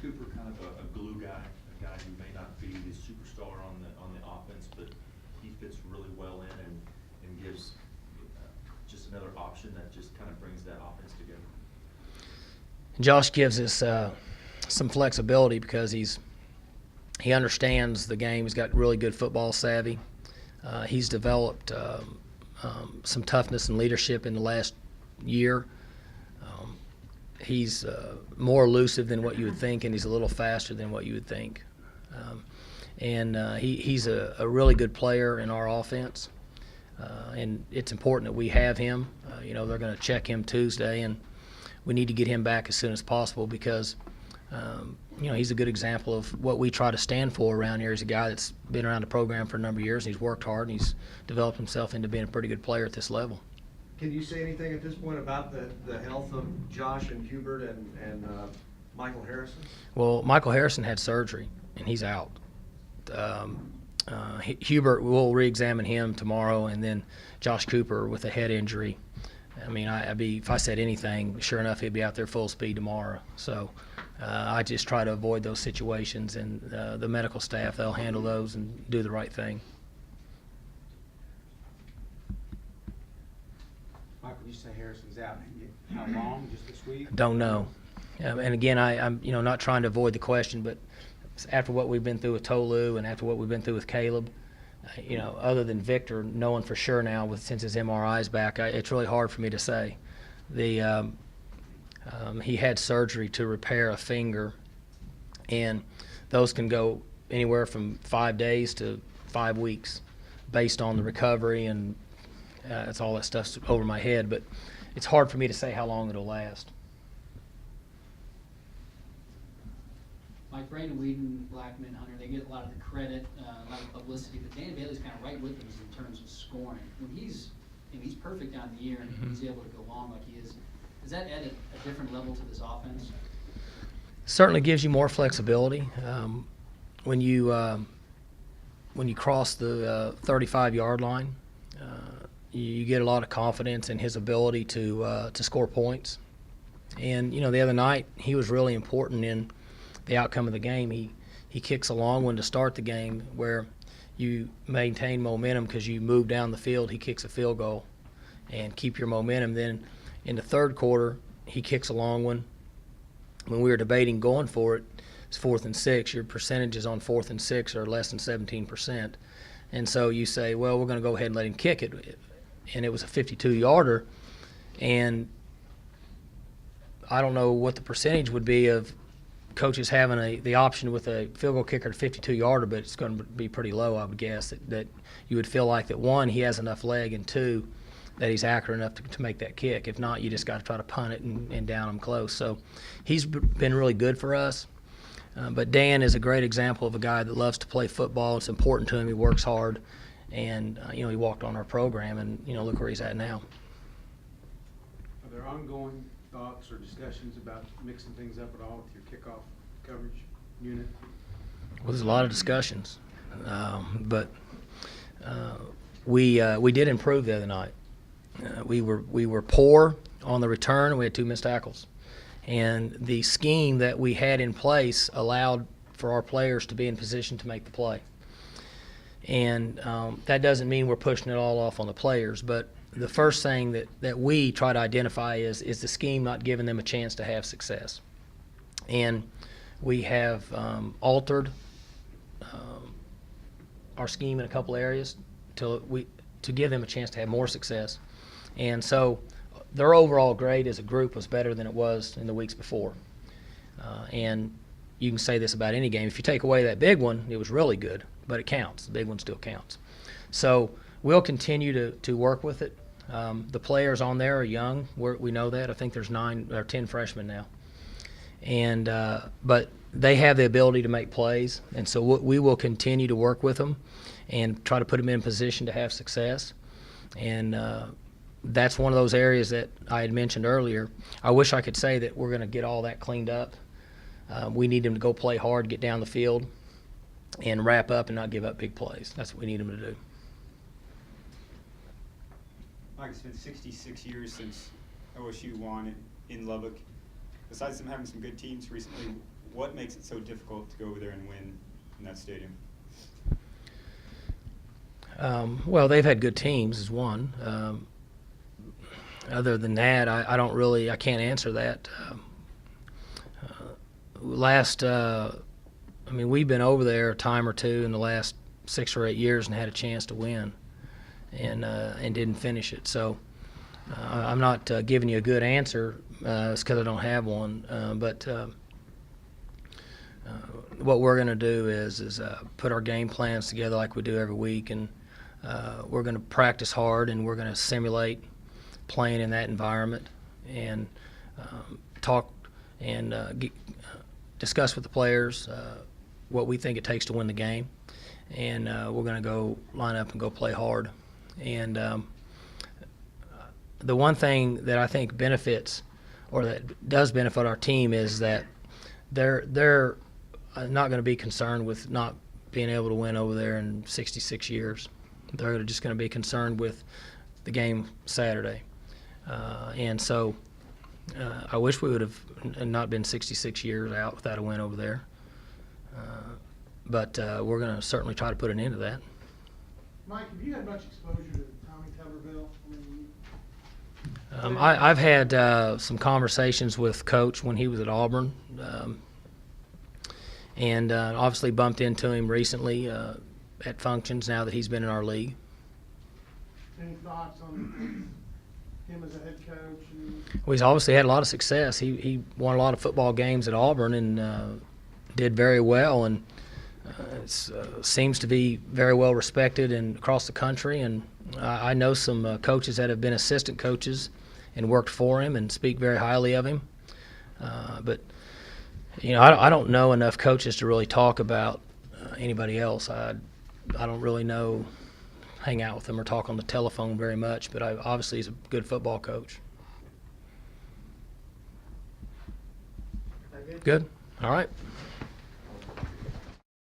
Cooper kind of a glue guy, a guy who may not be the superstar on the offense, but he fits really well in and gives just another option that just kind of brings that offense together? Josh gives us some flexibility because he understands the game. He's got really good football savvy. He's developed some toughness and leadership in the last year. He's more elusive than what you would think, and he's a little faster than what you would think. He's a really good player in our offense, and it's important that we have him. They're going to check him Tuesday, and we need to get him back as soon as possible because he's a good example of what we try to stand for around here. He's a guy that's been around the program for a number of years, and he's worked hard, and he's developed himself into being a pretty good player at this level. Can you say anything at this point about the health of Josh and Hubert and Michael Harrison? Well, Michael Harrison had surgery, and he's out. Hubert, we'll re-examine him tomorrow, and then Josh Cooper with a head injury. I mean, if I said anything, sure enough, he'd be out there full speed tomorrow. So I just try to avoid those situations, and the medical staff, they'll handle those and do the right thing. Michael, you say Harrison's out. How long? Just this week? Don't know. And again, I'm not trying to avoid the question, but after what we've been through with Tolu and after what we've been through with Caleb, other than Victor knowing for sure now since his MRI's back, it's really hard for me to say. He had surgery to repair a finger, and those can go anywhere from 5 days to 5 weeks based on the recovery, and that's all that stuff's over my head, but it's hard for me to say how long it'll last. Mike, Brandon Whedon, Blackman, Hunter, they get a lot of the credit, a lot of publicity, but Dan Bailey's kind of right with them in terms of scoring. When he's perfect down the year and he's able to go long like he is, does that add a different level to this offense? Certainly gives you more flexibility. When you cross the 35-yard line, you get a lot of confidence in his ability to score points. And the other night he was really important in the outcome of the game. He kicks a long one to start the game where you maintain momentum because you move down the field. He kicks a field goal and keep your momentum. Then in the third quarter, he kicks a long one. When we were debating going for it, it's 4th and 6. Your percentages on 4th and 6 are less than 17%. And so you say, well, we're going to go ahead and let him kick it. And it was a 52-yarder. And I don't know what the percentage would be of coaches having the option with a field goal kicker to 52-yarder, but it's going to be pretty low, I would guess, that you would feel like that, one, he has enough leg, and two, that he's accurate enough to make that kick. If not, you just got to try to punt it and down him close. So he's been really good for us. But Dan is a great example of a guy that loves to play football. It's important to him. He works hard. And, he walked on our program, and, look where he's at now. Are there ongoing thoughts or discussions about mixing things up at all with your kickoff coverage unit? Well, there's a lot of discussions. But we did improve the other night. We were poor on the return, and we had 2 missed tackles. And the scheme that we had in place allowed for our players to be in position to make the play. And that doesn't mean we're pushing it all off on the players, but the first thing that we try to identify is the scheme not giving them a chance to have success. And we have altered our scheme in a couple areas to give them a chance to have more success. And so their overall grade as a group was better than it was in the weeks before. And you can say this about any game. If you take away that big one, it was really good, but it counts. The big one still counts. So we'll continue to work with it. The players on there are young. We know that. I think there's 9 or 10 freshmen now. And but they have the ability to make plays, and so we will continue to work with them and try to put them in position to have success. And that's one of those areas that I had mentioned earlier. I wish I could say that we're going to get all that cleaned up. We need them to go play hard, get down the field, and wrap up and not give up big plays. That's what we need them to do. Mike, it's been 66 years since OSU won in Lubbock. Besides them having some good teams recently, what makes it so difficult to go over there and win in that stadium? Well, they've had good teams is one. Other than that, I can't answer that. We've been over there a time or two in the last 6 or 8 years and had a chance to win, and didn't finish it. So I'm not giving you a good answer. It's because I don't have one. But what we're going to do is put our game plans together like we do every week, and we're going to practice hard, and we're going to simulate playing in that environment, and talk and discuss with the players what we think it takes to win the game, and we're going to go line up and go play hard. And the one thing that I think benefits, or that does benefit our team, is that they're not going to be concerned with not being able to win over there in 66 years. They're just going to be concerned with the game Saturday. And so I wish we would have not been 66 years out without a win over there. But we're going to certainly try to put an end to that. Mike, have you had much exposure to Tommy Tuberville? I've had some conversations with Coach when he was at Auburn, and obviously bumped into him recently at functions now that he's been in our league. Any thoughts on him as a head coach? Well, he's obviously had a lot of success. He won a lot of football games at Auburn and did very well, and seems to be very well respected across the country. And I know some coaches that have been assistant coaches and worked for him and speak very highly of him. But I don't know enough coaches to really talk about anybody else. I don't really hang out with them or talk on the telephone very much, but obviously he's a good football coach. Good? All right.